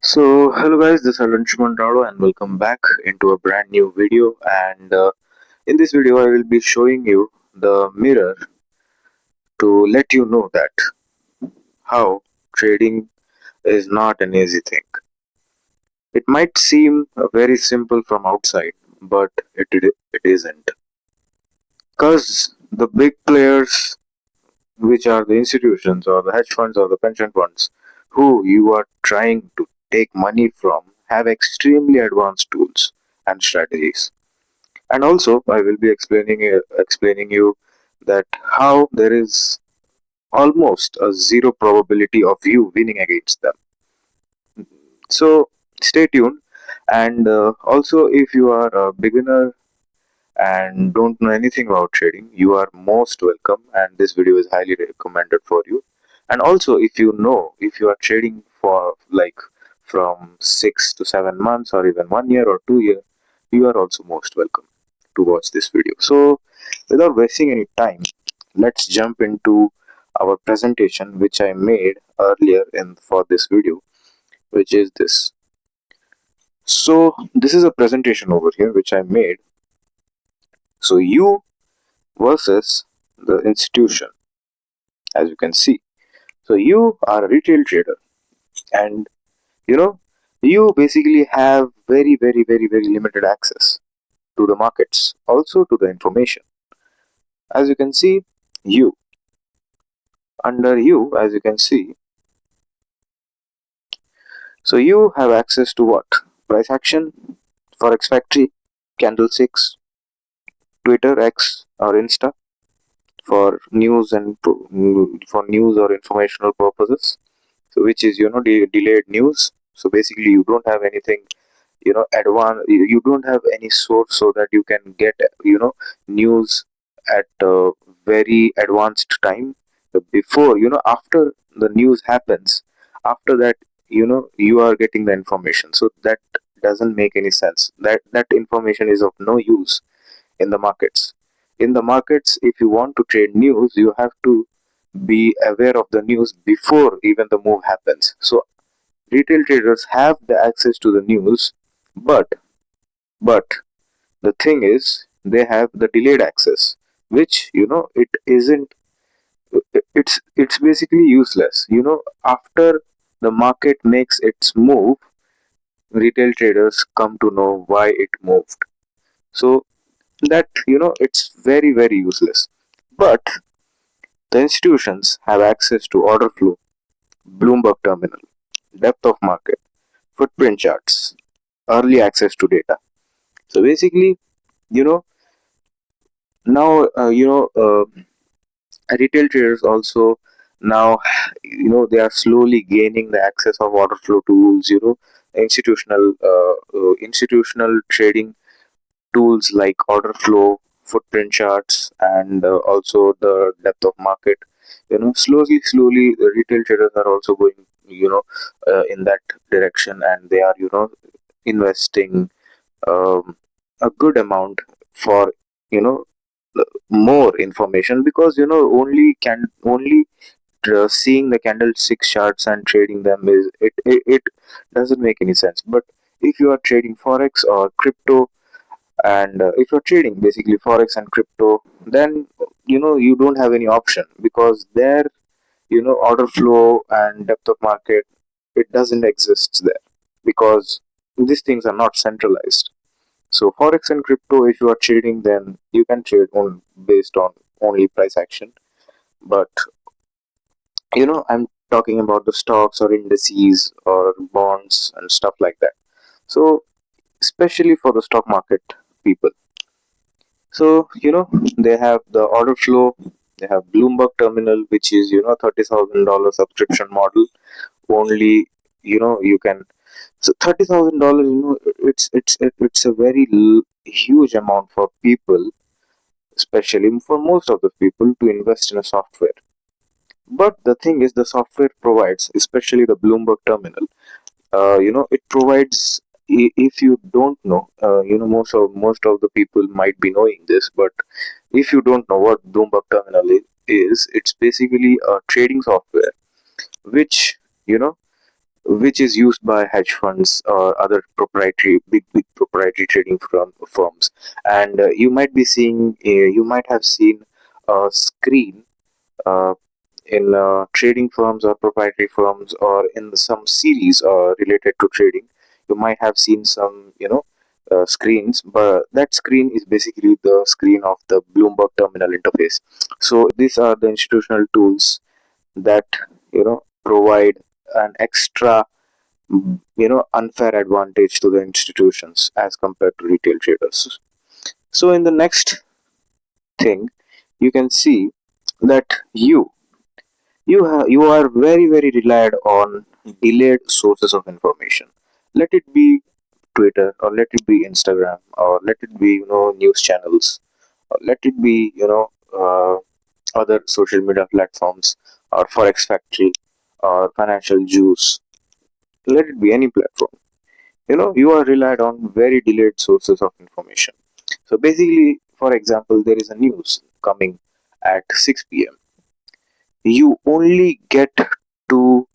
Hello guys, this is Lanshuman Rao and welcome back into a brand new video. And in this video, I will be showing you the mirror to let you know that how trading is not an easy thing. It might seem very simple from outside, but it isn't. Because the big players, which are the institutions or the hedge funds or the pension funds, who you are trying to take money from, have extremely advanced tools and strategies. And also I will be explaining you that how there is almost a zero probability of you winning against them. So stay tuned. And also, if you are a beginner and don't know anything about trading, you are most welcome, and this video is highly recommended for you. And also, if you know, if you are trading for like from 6 to 7 months or even 1 year or 2 year, you are also most welcome to watch this video. So without wasting any time, let's jump into our presentation which I made earlier in for this video, which is this. So this is a presentation over here which I made. So you versus the institution, as you can see. So you are a retail trader, and you know you basically have very limited access to the markets, also to the information. As you can see, you under you, as you can see, so you have access to what? Price action, Forex Factory, candlesticks, Twitter, X, or Insta for news and for news or informational purposes. So which is delayed news. So basically, you don't have anything advanced. You don't have any source so that you can get news at a very advanced time before after the news happens. After that, you are getting the information, so that doesn't make any sense. That information is of no use in the markets. In the markets, if you want to trade news, you have to be aware of the news before even the move happens. So retail traders have the access to the news, but but the thing is they have the delayed access, which it isn't. It's basically useless. After the market makes its move, retail traders come to know why it moved. So that it's very useless. But the institutions have access to order flow, Bloomberg terminal, depth of market, footprint charts, early access to data. So basically, you know, now retail traders also now they are slowly gaining the access of order flow tools. Institutional trading tools like order flow, footprint charts, and also the depth of market. Slowly, the retail traders are also going, in that direction, and they are, investing um, a good amount for, you know, more information, because only seeing the candlestick charts and trading them it doesn't make any sense. But if you are trading forex or crypto, and if you're trading basically forex and crypto, then you don't have any option, because there order flow and depth of market, it doesn't exist there, because these things are not centralized. So forex and crypto, if you are trading, then you can trade on based on only price action. But I'm talking about the stocks or indices or bonds and stuff like that. So especially for the stock market people, so they have the order flow, they have Bloomberg terminal, which is $30,000 subscription model. Only you can. So $30,000, it's a very huge amount for people, especially for most of the people, to invest in a software. But the thing is, the software provides, especially the Bloomberg terminal, it provides. If you don't know, most of the people might be knowing this, but if you don't know what Bloomberg terminal is, it's basically a trading software which you know which is used by hedge funds or other proprietary big proprietary trading firms. And you might have seen a screen uh, in trading firms or proprietary firms, or in some series related to trading. You might have seen some screens, but that screen is basically the screen of the Bloomberg terminal interface. So these are the institutional tools that provide an extra unfair advantage to the institutions as compared to retail traders. So in the next thing, you can see that you are very relied on delayed sources of information. Let it be Twitter, or let it be Instagram, or let it be news channels, or let it be other social media platforms, or Forex Factory, or Financial Juice. Let it be any platform. You are relied on very delayed sources of information. So basically, for example, there is a news coming at 6 p.m. You only get to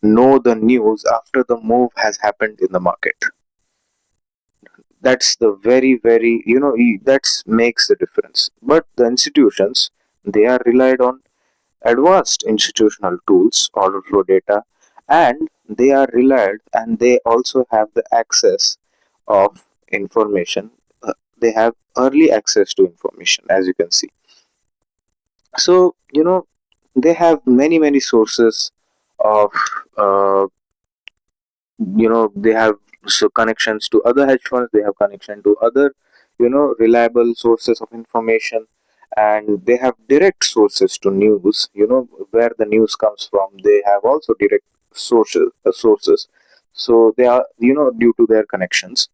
know the news after the move has happened in the market. That's the very that makes the difference. But the institutions, they are relied on advanced institutional tools, order flow data, and they also have the access of information. They have early access to information, as you can see. So they have many sources of uh, they have connections to other hedge funds. They have connection to other reliable sources of information, and they have direct sources to news. Where the news comes from, they have also direct sources. So they are due to their connections.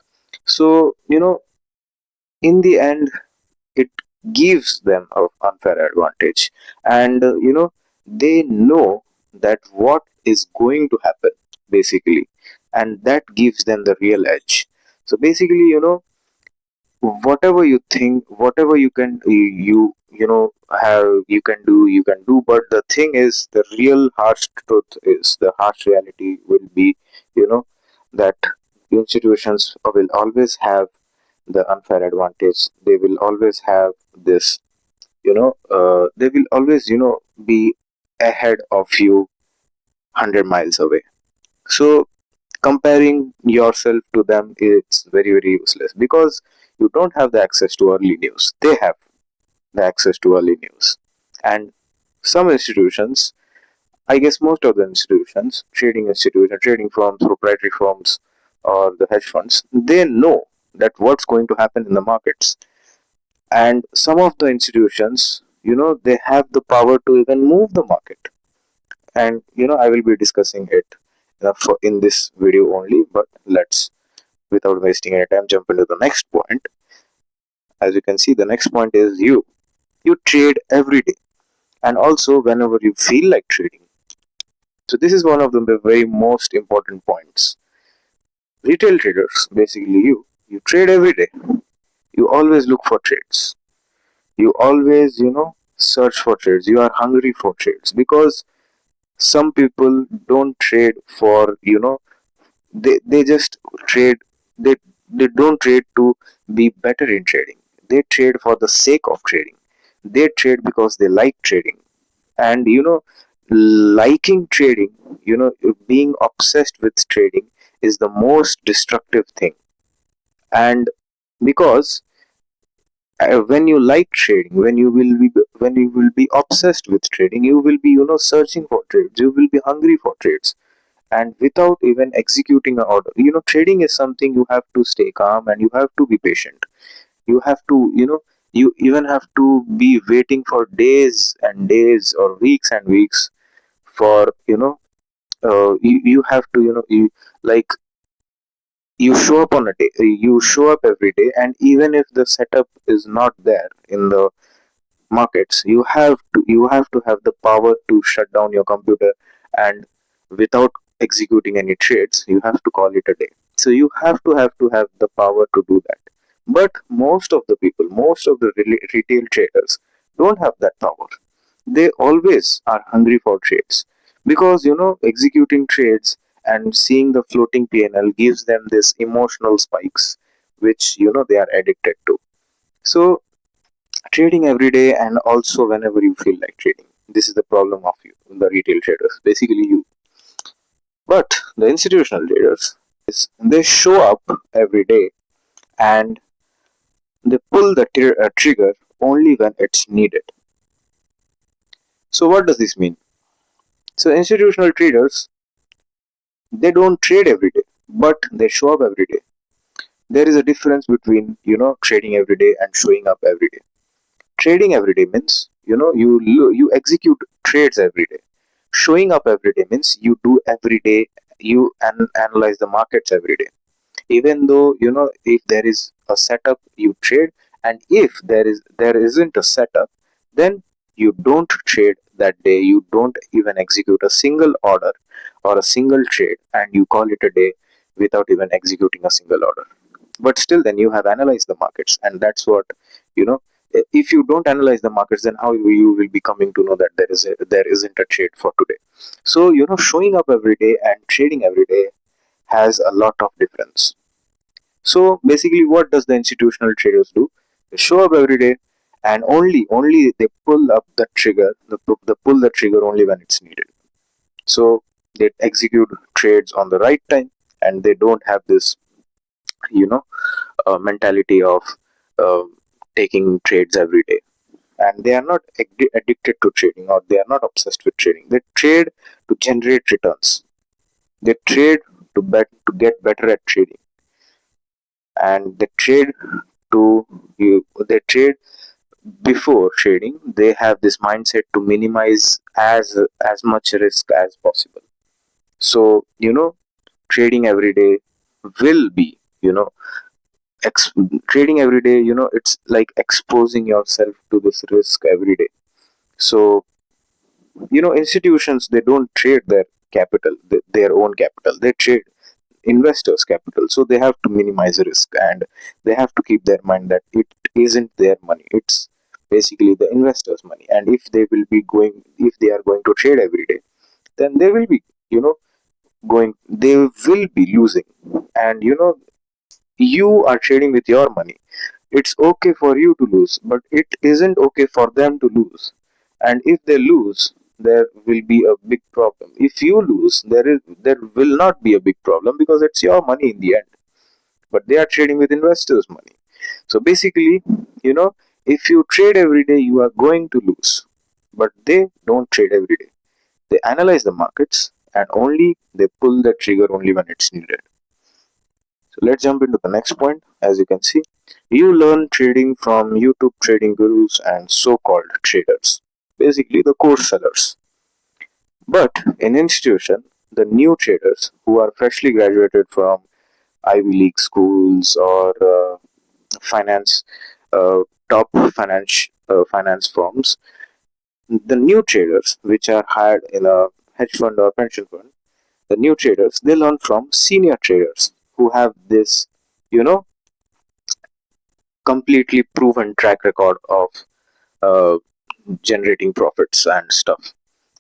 So in the end, it gives them an unfair advantage. And they know that what is going to happen, basically, and that gives them the real edge. So basically, whatever you think, whatever you can you know have you can do. But the thing is, the real harsh truth is, the harsh reality will be, you know that institutions will always have the unfair advantage. They will always have this, they will always be ahead of you 100 miles away. So comparing yourself to them is very useless, because you don't have the access to early news. They have the access to early news. And some institutions, I guess most of the institutions, trading firms, proprietary firms, or the hedge funds, they know that what's going to happen in the markets. And some of the institutions, they have the power to even move the market. And I will be discussing it in this video only. But let's, without wasting any time, jump into the next point. As you can see, the next point is you trade every day, and also whenever you feel like trading. So this is one of the very most important points. Retail traders, basically, you trade every day. You always look for trades. You always search for trades. You are hungry for trades, because some people don't trade for they just trade. They don't trade to be better in trading. They trade for the sake of trading. They trade because they like trading. And liking trading, being obsessed with trading, is the most destructive thing. And because when you like trading, when you will be obsessed with trading, you will be searching for trades. You will be hungry for trades, and without even executing an order. Trading is something you have to stay calm, and you have to be patient. You have to you even have to be waiting for days and days, or weeks and weeks, for you have to like you show up on a day, you show up every day, and even if the setup is not there in the markets, you have to have the power to shut down your computer, and without executing any trades, you have to call it a day. So you have the power to do that. But most of the people, most of the retail traders, don't have that power. They always are hungry for trades, because executing trades and seeing the floating PNL gives them this emotional spikes, which they are addicted to. So trading every day and also whenever you feel like trading. This is the problem of you, the retail traders, basically you. But the institutional traders is they show up every day and they pull the trigger only when it's needed. So what does this mean? So institutional traders, they don't trade every day, but they show up every day. There is a difference between trading every day and showing up every day. Trading every day means you execute trades every day. Showing up every day means you do every day. You analyze the markets every day. Even though if there is a setup, you trade, and if there isn't a setup, then you don't trade that day. You don't even execute a single order or a single trade, and you call it a day without even executing a single order. But still, then you have analyzed the markets, and that's what you know if you don't analyze the markets, then how you will be coming to know that there isn't a trade for today. So showing up every day and trading every day has a lot of difference. So basically, what does the institutional traders do? They show up every day, and only they pull up the trigger. They pull the trigger only when it's needed. So they execute trades on the right time, and they don't have this you know mentality of uh, taking trades every day. And they are not addicted to trading, or they are not obsessed with trading. They trade to generate returns. They trade to get better at trading, and they trade they trade before trading. They have this mindset to minimize as much risk as possible. So trading every day will be ex- trading every day, it's like exposing yourself to this risk every day. So institutions, they don't trade their capital, their own capital. They trade investors capital. So they have to minimize risk, and they have to keep their mind that it isn't their money, it's basically the investors money. And if they are going to trade every day, then they will be you know they will be losing. And you are trading with your money. It's okay for you to lose, but it isn't okay for them to lose. And if they lose, there will be a big problem. If you lose, there will not be a big problem because it's your money in the end. But they are trading with investors' money. So basically, you know, if you trade every day, you are going to lose. But they don't trade every day. They analyze the markets, and only they pull the trigger only when it's needed. So let's jump into the next point. As you can see, you learn trading from YouTube trading gurus and so-called traders, basically the course sellers. But in institution, the new traders who are freshly graduated from Ivy League schools or finance, uh, top finance firms, the new traders which are hired in a hedge fund or pension fund, the new traders, they learn from senior traders who have this, you know, completely proven track record of uh, generating profits and stuff.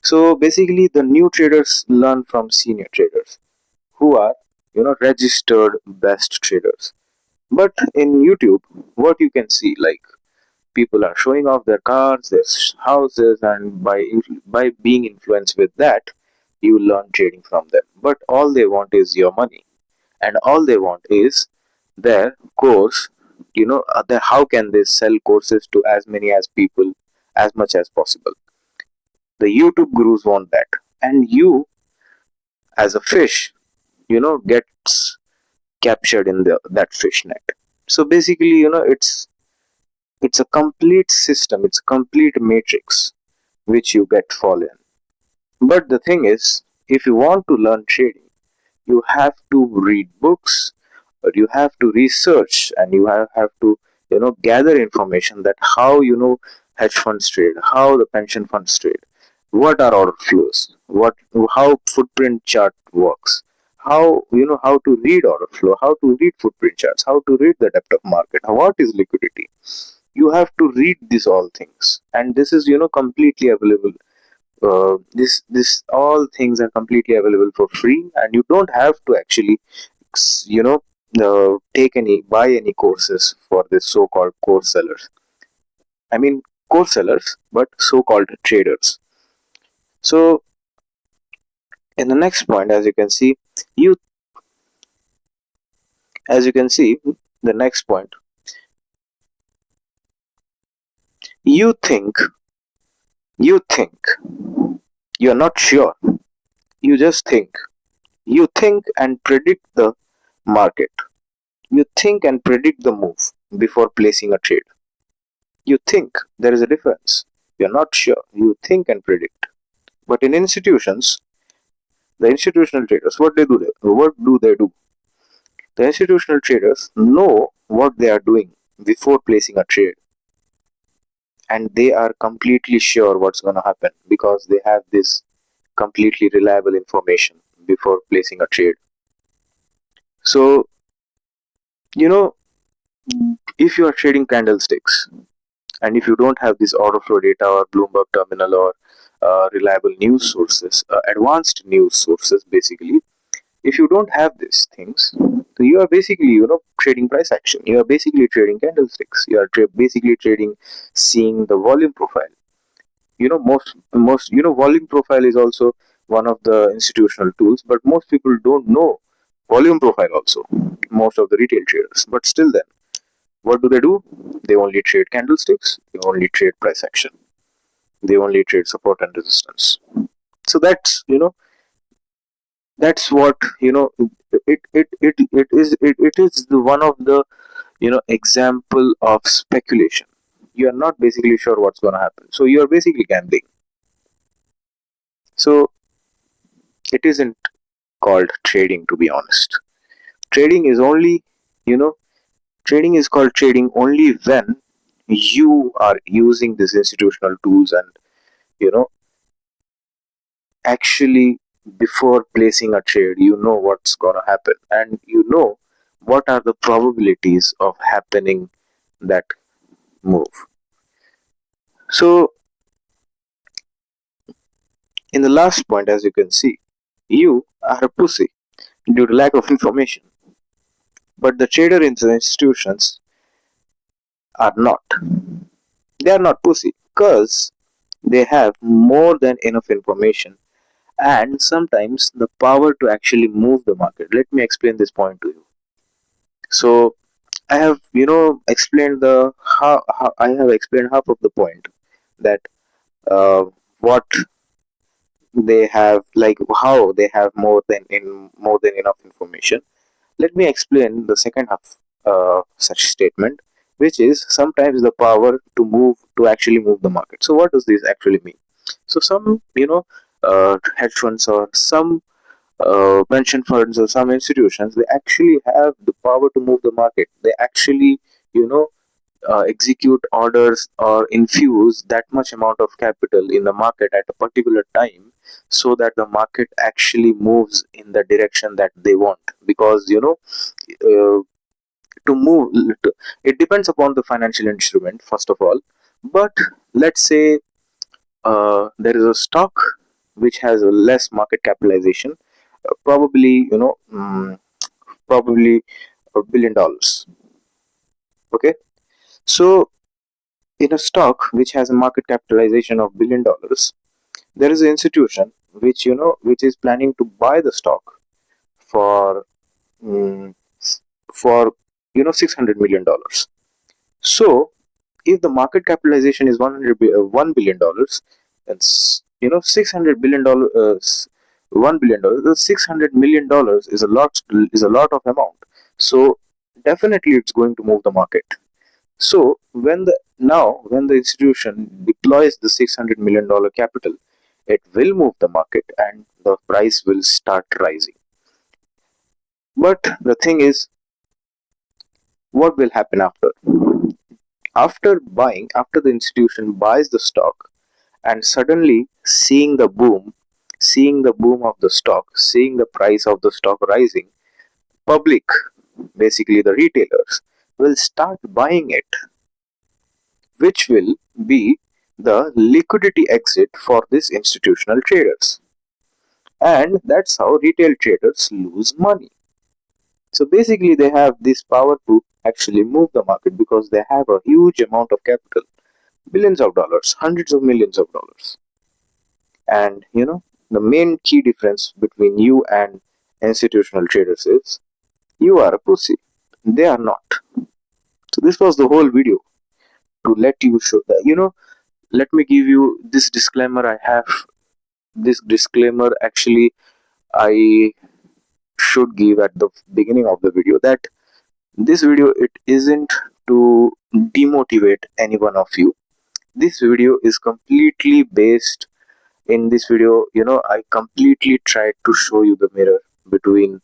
So basically, the new traders learn from senior traders who are, registered best traders. But in YouTube, what you can see, like people are showing off their cars, their houses, and by being influenced with that, you learn trading from them. But all they want is your money, and all they want is their course. How can they sell courses to as many as people as much as possible? The YouTube gurus want that, and you, as a fish, gets captured in that fish net. So basically, it's a complete system, it's a complete matrix which you get fall in. But the thing is, if you want to learn trading, you have to read books, or you have to research, and you have to gather information that how hedge funds trade, how the pension funds trade, what are order flows, how footprint chart works, how to read order flow, how to read footprint charts, how to read the depth of market, what is liquidity. You have to read these all things, and this is completely available This all things are completely available for free, and you don't have to actually you know take any buy any courses for this so-called course sellers. I mean course sellers, but so-called traders. So in the next point, you as you can see the next point, you think you think you're not sure, you just think and predict the market. You think and predict the move before placing a trade. You think. There is a difference. You're not sure, you think and predict. But in institutions, the institutional traders, what do they do? The institutional traders know what they are doing before placing a trade, and they are completely sure what's going to happen because they have this completely reliable information before placing a trade. So, you know, if you are trading candlesticks, and if you don't have this order flow data or Bloomberg terminal or reliable news sources, advanced news sources, basically, if you don't have these things, so you are basically trading price action. You are basically trading candlesticks. You are basically trading, seeing the volume profile. Most volume profile is also one of the institutional tools, but most people don't know volume profile also. Most of the retail traders, but still, then what do? They only trade candlesticks. They only trade price action. They only trade support and resistance. So that's what it is the one of the example of speculation. You are not basically sure what's going to happen, so you are basically gambling. So it isn't called trading, to be honest. Trading is only you know trading is called trading only when you are using these institutional tools, and you know actually, before placing a trade, you know what's going to happen, and you know what are the probabilities of happening that move. So in the last point, as you can see, you are a pussy due to lack of information, but the trader in the institutions are not. They are not pussy because they have more than enough information and sometimes the power to actually move the market. Let me explain this point to you. So I have explained the how I have explained half of the point, that uh, what they have, like how they have more than enough information. Let me explain the second half such statement, which is sometimes the power to actually move the market. So what does this actually mean? So some hedge funds or some pension funds or some institutions, they actually have the power to move the market. They actually you know execute orders or infuse that much amount of capital in the market at a particular time, so that the market actually moves in the direction that they want. Because uh, to move it depends upon the financial instrument, first of all. But let's say there is a stock which has a less market capitalization, probably probably $1 billion. Okay, so in a stock which has a market capitalization of $1 billion, there is an institution which is planning to buy the stock for mm, for $600 million. So if the market capitalization is 1 billion dollars, then 600 billion dollars, $1 billion, the $600 million is a lot of amount. So definitely it's going to move the market. So when the institution deploys the $600 million capital, it will move the market and the price will start rising. But the thing is, what will happen after? After the institution buys the stock and suddenly seeing the boom of the stock, seeing the price of the stock rising, public, basically the retailers, will start buying it, which will be the liquidity exit for these institutional traders. And that's how retail traders lose money. So basically, they have this power to actually move the market because they have a huge amount of capital, billions of dollars, hundreds of millions of dollars. And the main key difference between you and institutional traders is you are a pussy, they are not. So this was the whole video to let you show that. Let me give you this disclaimer. I have this disclaimer actually. I should give at the beginning of the video that this video, it isn't to demotivate any one of you. This video is completely based. In this video, I completely tried to show you the mirror between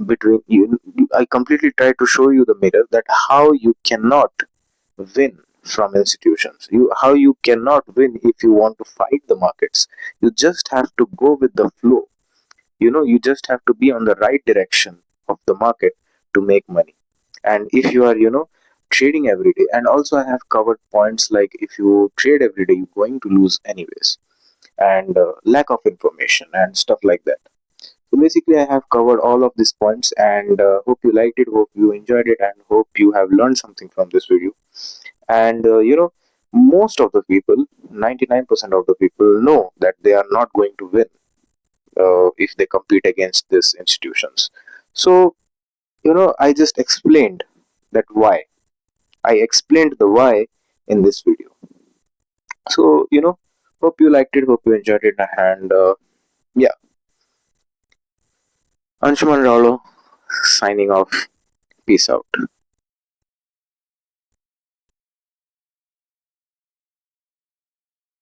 between you. I completely tried to show you the mirror that how you cannot win from institutions, how you cannot win if you want to fight the markets. You just have to go with the flow. You just have to be on the right direction of the market to make money. And if you are trading every day, and also I have covered points like if you trade every day you're going to lose anyways, and lack of information and stuff like that. So basically I have covered all of these points, and hope you liked it, hope you enjoyed it, and hope you have learned something from this video. And most of the people, 99% of the people know that they are not going to win if they compete against these institutions. So I just explained that why. I explained the why in this video. So hope you liked it, hope you enjoyed it, and yeah, Anshuman Rao signing off. Peace out.